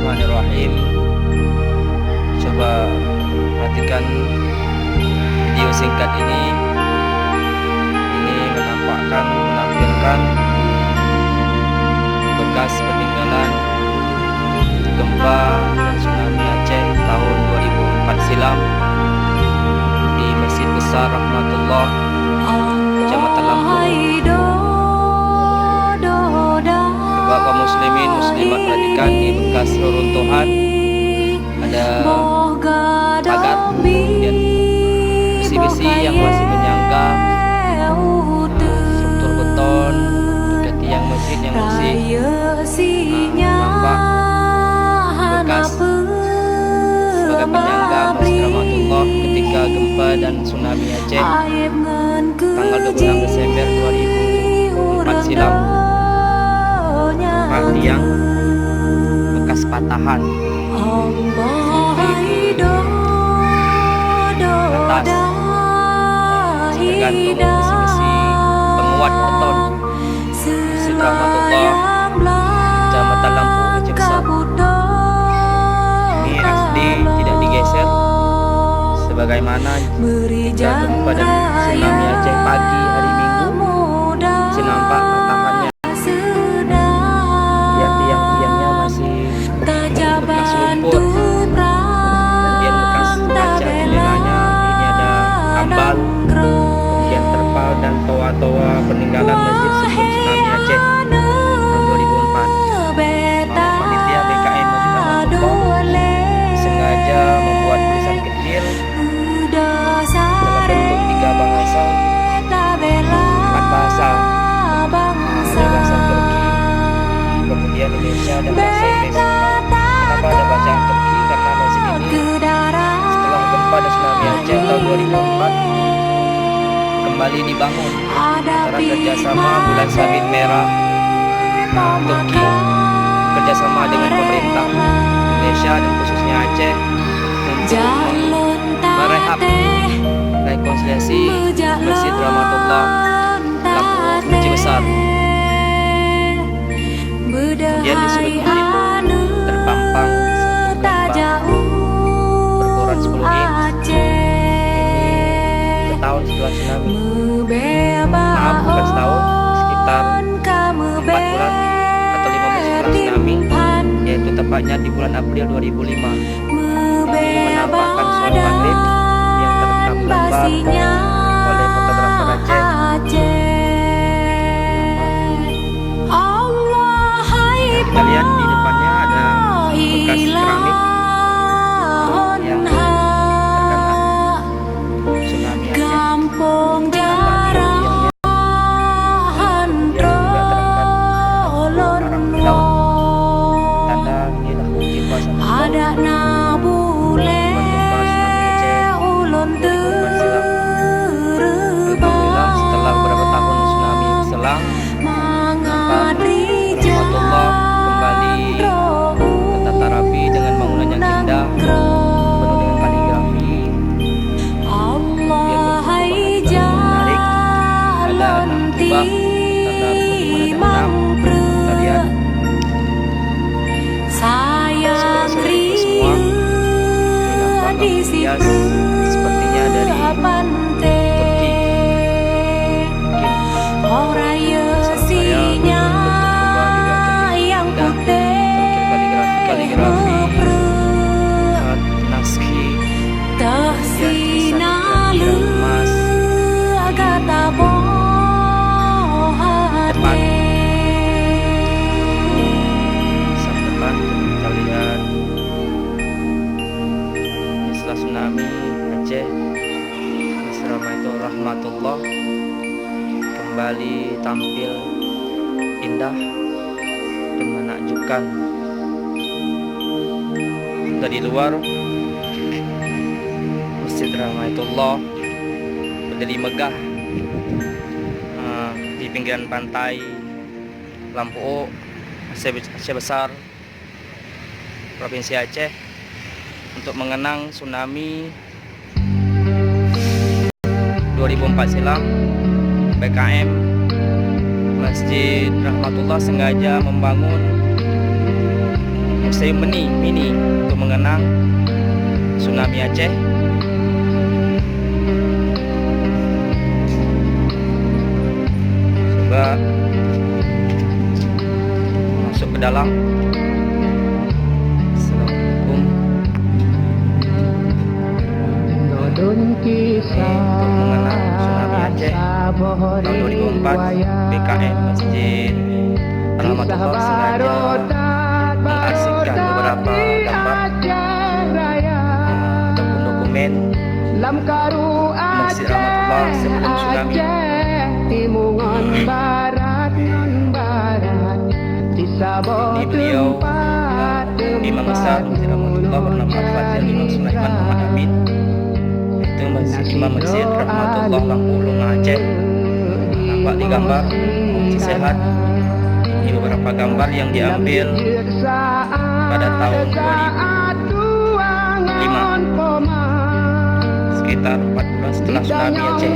Bismillahirrahmanirrahim. Coba perhatikan video singkat ini. Ini menampilkan bekas peninggalan gempa dan tsunami Aceh tahun 2004 silam di Masjid Besar Rahmatullah, Kecamatan Lampung. Bapak muslimin muslimat, perhatikan di bekas reruntuhan ada pagar, kemudian besi-besi yang masih menyangga, struktur beton juga tiang masjid yang masih nampak bekas sebagai penyangga Masjid Rahmatullah ketika gempa dan tsunami Aceh tanggal 26 Desember 2004 silam. Tiang bekas patahan atas tergantung besi-besi penguat beton Masjid Rahmatullah, Kecamatan Lampung, Aceh Besar. Ini asli, tidak digeser sebagaimana ketika gempa dan tsunami Aceh pagi hari Minggu masih nampak patahannya. Tiang-tiangnya masih bekas lumpur, kemudian bekas kaca jendelanya ini ada ambal, kemudian terpal dan toa-toa peninggalan masjid sebelum tsunami Aceh tahun 2004. Panitia BKM Masjid Rahmatullah sengaja membuat tulisan kecil dalam bentuk 3 bahasa, 4 bahasa, ada bahasa Turki, kemudian Indonesia dan bahasa Inggris. Kenapa ada bacaan Turki? Karena masjid ini setelah gempa dan tsunami Aceh tahun 2004 kembali dibangun antara kerjasama Bulan Sabit Merah Turki kerjasama dengan pemerintah Indonesia dan khususnya Aceh untuk merehab rekonsiliasi Masjid Rahmatullah Lampung, Aceh Besar. Kemudian di sudut itu terpampang satu lembah berukuran 10 inch. Ini setahun setelah tsunami. Maaf, bukan setahun, sekitar 4 bulan atau 5 bulan setelah tsunami, yaitu tepatnya di bulan April 2005. Ini menampakkan sholat maghrib yang terekam gambar oleh fotografer Aceh. Kita lihat di depannya ada bekas keramik yang terkena tsunami Aceh. Nampak juga terangkat orang di laut. Tanda inilah bukti kuasa Allah gempa tsunami Aceh 2004 silam. Alhamdulillah, setelah beberapa tahun tsunami berselang, Rahmatullah kembali tertata rapi dengan bangunan yang indah, penuh dengan kaligrafi. Dia menarik, ada 6 kubah, tanda rukun di mana ada 6. Kita lihat saudara-saudara itu semua ini nampak lampu hias sepertinya dari Turki. Kaligrafi, naskhi, kemudian tulisan emas depan, sang depan. Kita lihat setelah tsunami Aceh, Masjid Rahmatullah kembali tampil indah dan menakjubkan. Dari luar Masjid Rahmatullah berdiri megah di pinggiran pantai Lampung, Aceh Besar, Provinsi Aceh, untuk mengenang tsunami 2004 silam. BKM Masjid Rahmatullah sengaja membangun museum mini untuk mengenang tsunami Aceh. Coba masuk ke dalam. Assalamualaikum. Untuk mengenang tsunami Aceh tahun 2004, BKM Masjid Rahmatullah sengaja mengarsipkan beberapa gambar ataupun dokumen Masjid Rahmatullah sebelum tsunami. Ini beliau Imam besar Masjid Rahmatullah bernama Al-Fadhil Imam Sulaiman Muhammad Amin. Itu Imam Masjid Rahmatullah Lampulung Aceh. Nampak di gambar masih sehat. Ini beberapa gambar yang diambil pada tahun 2005, sekitar 4 bulan setelah tsunami Aceh.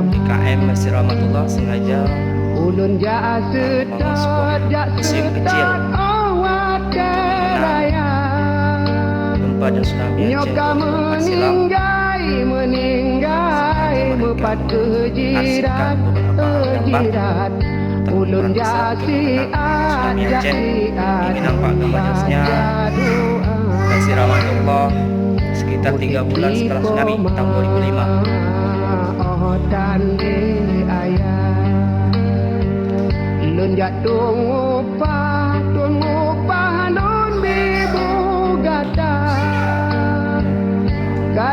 BKM Masjid Rahmatullah sengaja membangun sebuah museum kecil gempa dan tsunami Aceh 2004 silam. Arsipkan beberapa gambar terperan besar tsunami Aceh. Ini nampak gambar jelasnya Masjid Rahmatullah sekitar 3 bulan setelah tsunami tahun 2005.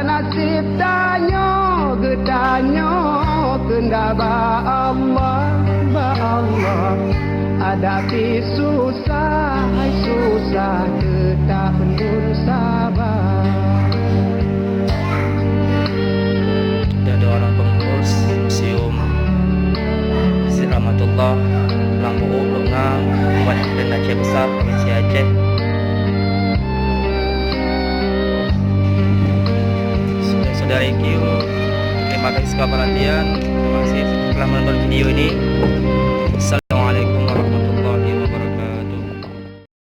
Nasib tanyo gedanyo kenda ba Allah hadapi susah tetap pun sabar. Ada orang pengurus Museum Masjid Rahmatullah Lampu Longang, Kabupaten Aceh Besar, Provinsi Aceh. Saudara IQ, terima kasih sekali perhatian. Terima kasih telah menonton video ini.